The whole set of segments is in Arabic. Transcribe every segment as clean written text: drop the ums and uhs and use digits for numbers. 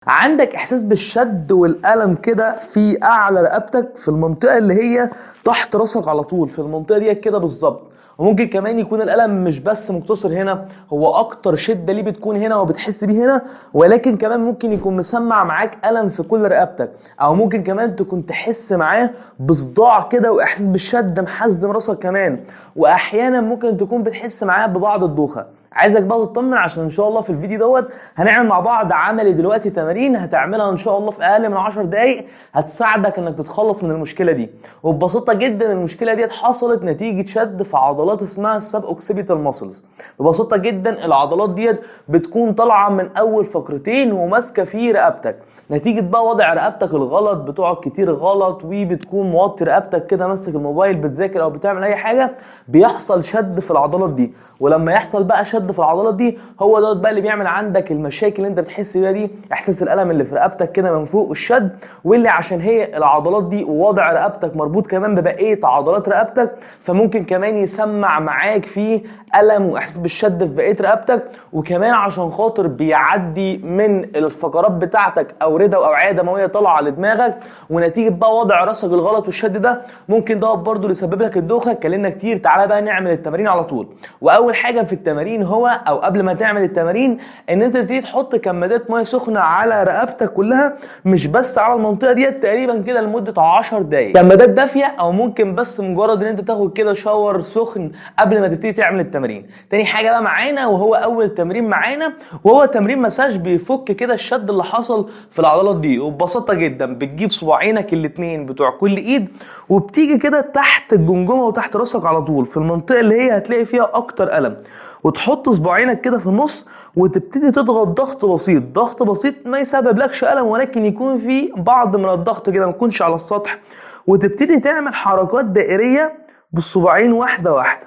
عندك احساس بالشد والالم كده في اعلى رقبتك في المنطقه اللي هي تحت راسك على طول، في المنطقه دي كده بالظبط. وممكن كمان يكون الالم مش بس مقتصر هنا، هو اكتر شده ليه بتكون هنا وبتحس بيه هنا، ولكن كمان ممكن يكون مسمع معاك الم في كل رقبتك، او ممكن كمان تكون تحس معاه بصداع كده واحساس بالشد محزم راسك كمان، واحيانا ممكن تكون بتحس معاه ببعض الدوخه. عايزك بقى تطمن، عشان ان شاء الله في الفيديو دوت هنعمل مع بعض عملي دلوقتي تمارين هتعملها ان شاء الله في اقل من 10 دقايق هتساعدك انك تتخلص من المشكله دي. وببساطه جدا المشكله دي حصلت نتيجه شد في عضلات اسمها السب اوكسيبيتال ماسلز. ببساطه جدا العضلات ديت بتكون طالعه من اول فقرتين وماسكه في رقبتك، نتيجه بقى وضع رقبتك الغلط، بتقعد كتير غلط وبتكون موطي رقبتك كده ماسك الموبايل بتذاكر او بتعمل اي حاجه، بيحصل شد في العضلات دي. ولما يحصل بقى شد في العضلات دي هو دوت بقى اللي بيعمل عندك المشاكل اللي انت بتحس بيها دي، احساس الالم اللي في رقبتك كده من فوق والشد، واللي عشان هي العضلات دي ووضع رقبتك مربوط كمان ببقيه عضلات رقبتك، فممكن كمان يسمع معاك فيه الم واحساس بالشد في بقيه رقبتك. وكمان عشان خاطر بيعدي من الفقرات بتاعتك اورده واوعيه دمويه طالعه لدماغك، ونتيجه بقى وضع راسك الغلط والشد ده ممكن ده برضه يسبب لك الدوخه. اتكلمنا كتير، تعالى بقى نعمل التمارين على طول. واول حاجه في التمارين هو، او قبل ما تعمل التمارين، ان انت تبتدي تحط كمادات ميه سخنه على رقبتك كلها، مش بس على المنطقه ديت، تقريبا كده لمده 10 دقائق. كمادات دافيه، او ممكن بس مجرد ان انت تاخد كده شاور سخن قبل ما تبتدي تعمل التمارين. تاني حاجه بقى معانا وهو اول تمرين معانا، وهو تمرين مساج بيفك كده الشد اللي حصل في العضلات دي. وببساطه جدا بتجيب صباعينك الاثنين بتوع كل ايد وبتيجي كده تحت الجمجمه وتحت راسك على طول في المنطقه اللي هي هتلاقي فيها اكتر الم، وتحط صباعينك كده في النص وتبتدي تضغط ضغط بسيط، ضغط بسيط ما يسببلكش الم، ولكن يكون في بعض من الضغط كده، ما يكونش على السطح. وتبتدي تعمل حركات دائريه بالصباعين واحده واحده،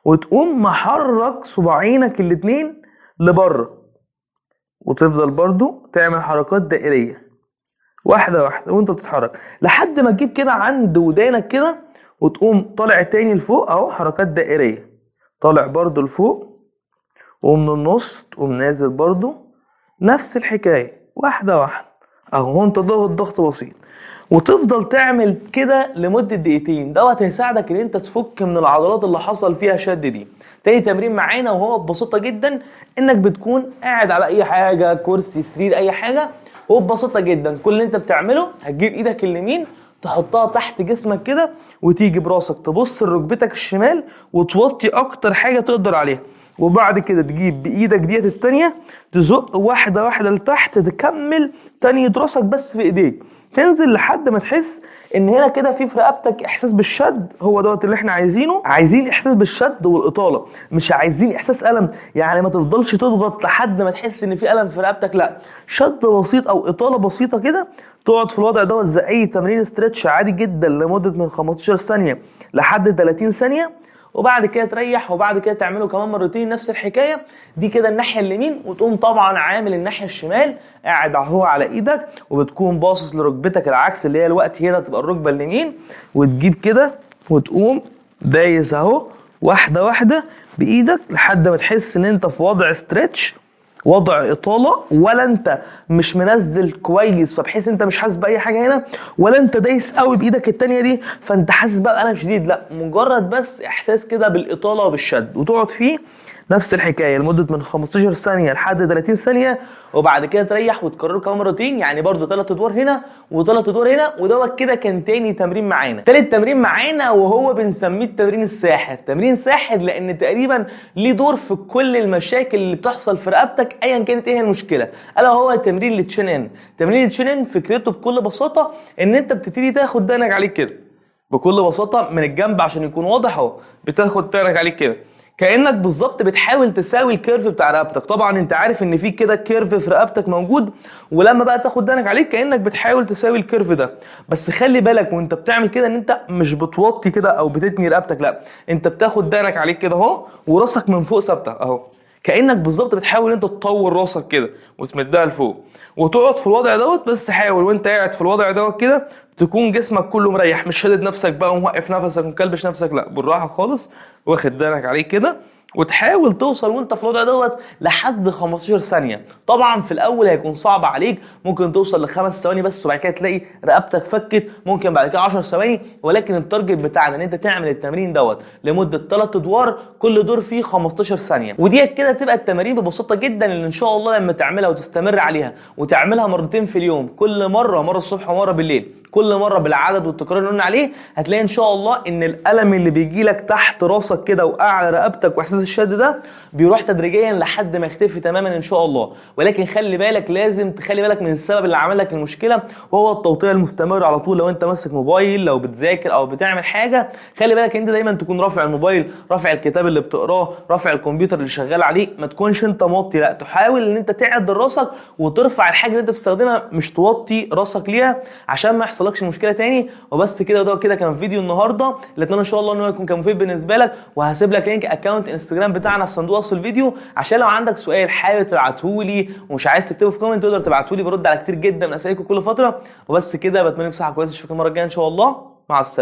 وتقوم محرك صباعينك الاتنين لبره، وتفضل برضو تعمل حركات دائريه واحده واحده وانت بتتحرك لحد ما تجيب كده عند ودانك كده، وتقوم طالع تاني لفوق اهو، حركات دائريه، طالع برضو لفوق، ومن النص تقوم نازل برضو، نفس الحكايه واحده واحده اهو، انت ضغط ضغط بسيط، وتفضل تعمل كده لمده دقيقتين. دوت هيساعدك ان انت تفك من العضلات اللي حصل فيها شد دي. تاني تمرين معانا وهو ببساطه جدا انك بتكون قاعد على اي حاجه، كرسي، سرير، اي حاجه، وببساطه جدا كل اللي انت بتعمله هتجيب ايدك اليمين تحطها تحت جسمك كده، وتيجي براسك تبص لركبتك الشمال وتوطي اكتر حاجه تقدر عليها، وبعد كده تجيب بايدك ديت التانية تزق واحده واحده لتحت، تكمل تانية راسك بس بايديك، تنزل لحد ما تحس ان هنا كده في رقبتك احساس بالشد. هو دوت اللي احنا عايزينه، عايزين احساس بالشد والاطاله، مش عايزين احساس الم. يعني ما تفضلش تضغط لحد ما تحس ان في الم في رقبتك، لا، شد بسيط او اطاله بسيطه كده. تقعد في الوضع دوت زي اي تمرين ستريتش عادي جدا لمده من 15 ثانيه لحد 30 ثانيه، وبعد كده تريح، وبعد كده تعمله كمان مرتين نفس الحكايه دي كده الناحيه اليمين. وتقوم طبعا عامل الناحيه الشمال قاعد اهو على ايدك، وبتكون باصص لركبتك العكس اللي هي الوقت هنا تبقى الركبه اليمين، وتجيب كده وتقوم دايس اهو واحده واحده بايدك لحد ما تحس ان انت في وضع ستريتش، وضع اطاله، ولا انت مش منزل كويس فبحيث انت مش حاسس باي حاجه هنا، ولا انت دايس قوي بايدك التانيه دي فانت حاسس بقى بألم شديد، لا، مجرد بس احساس كده بالاطاله وبالشد. وتقعد فيه نفس الحكايه لمده من 15 ثانيه لحد 30 ثانيه، وبعد كده تريح وتكرره كمان مرتين، يعني برضو 3 ادوار هنا و3 ادوار هنا. ودوت كده كان تاني تمرين معانا. تالت تمرين معانا وهو بنسميه التمرين الساحر. تمرين ساحر لان تقريبا ليه دور في كل المشاكل اللي بتحصل في رقبتك ايا كانت ايه المشكله، الا هو تمرين التشين ان. تمرين التشين ان فكرته بكل بساطه ان انت بتبتدي تاخد دانك عليك كده بكل بساطه من الجنب عشان يكون واضح اهو، بتاخد دانك عليك كده كأنك بالظبط بتحاول تساوي الكيرف بتاع رقبتك. طبعا انت عارف ان في كده كيرف في رقبتك موجود، ولما بقى تاخد دانك عليك كأنك بتحاول تساوي الكيرف ده. بس خلي بالك وانت بتعمل كده ان انت مش بتوطي كده او بتتني رقبتك، لا، انت بتاخد دانك عليك كده اهو، وراسك من فوق ثابته اهو، كأنك بالظبط بتحاول انت تطور راسك كده وتمدها لفوق، وتقعد في الوضع دوت. بس حاول وانت قاعد في الوضع دوت كده تكون جسمك كله مريح، مش شادد نفسك بقى وموقف نفسك ومكلبش نفسك، لا، بالراحه خالص، واخد دانك عليك كده وتحاول توصل وانت في الوضع دوت لحد 15 ثانيه. طبعا في الاول هيكون صعب عليك، ممكن توصل لخمس ثواني بس وبعد كده تلاقي رقبتك فكت، ممكن بعد كده 10 ثواني، ولكن التارجت بتاعنا ان انت تعمل التمرين دوت لمده 3 ادوار، كل دور فيه 15 ثانيه. وديت كده تبقى التمارين ببساطه جدا اللي ان شاء الله لما تعملها وتستمر عليها وتعملها مرتين في اليوم، كل مره الصبح ومره بالليل، كل مره بالعدد والتكرار اللي قلنا عليه، هتلاقي ان شاء الله ان الالم اللي بيجي لك تحت راسك كده واعلى رقبتك واحساس الشد ده بيروح تدريجيا لحد ما يختفي تماما ان شاء الله. ولكن خلي بالك، لازم تخلي بالك من السبب اللي عمل لك المشكله، وهو التوطية المستمر على طول. لو انت ماسك موبايل، لو بتذاكر او بتعمل حاجه، خلي بالك انت دايما تكون رافع الموبايل، رافع الكتاب اللي بتقراه، رافع الكمبيوتر اللي شغال عليه، ما تكونش انت موطي، لا تحاول ان انت تعدل راسك وترفع الحاجه اللي انت بتستخدمها، مش توطي راسك ليها عشان ما يحصلكش مشكله تاني. وبس كده، ده كده كان فيديو النهارده اللي اتمنى ان شاء الله ان هو يكون كان مفيد بالنسبه لك. وهسيب لك لينك اكونت انستجرام بتاعنا في صندوق وصف الفيديو، عشان لو عندك سؤال حابب تبعته لي ومش عايز تكتبه في كومنت تقدر تبعته لي، برد على كتير جدا من اسئلتكم كل فتره. وبس كده، بتمنى لك صحه كويسه، اشوفك المره الجايه ان شاء الله، مع السلامه.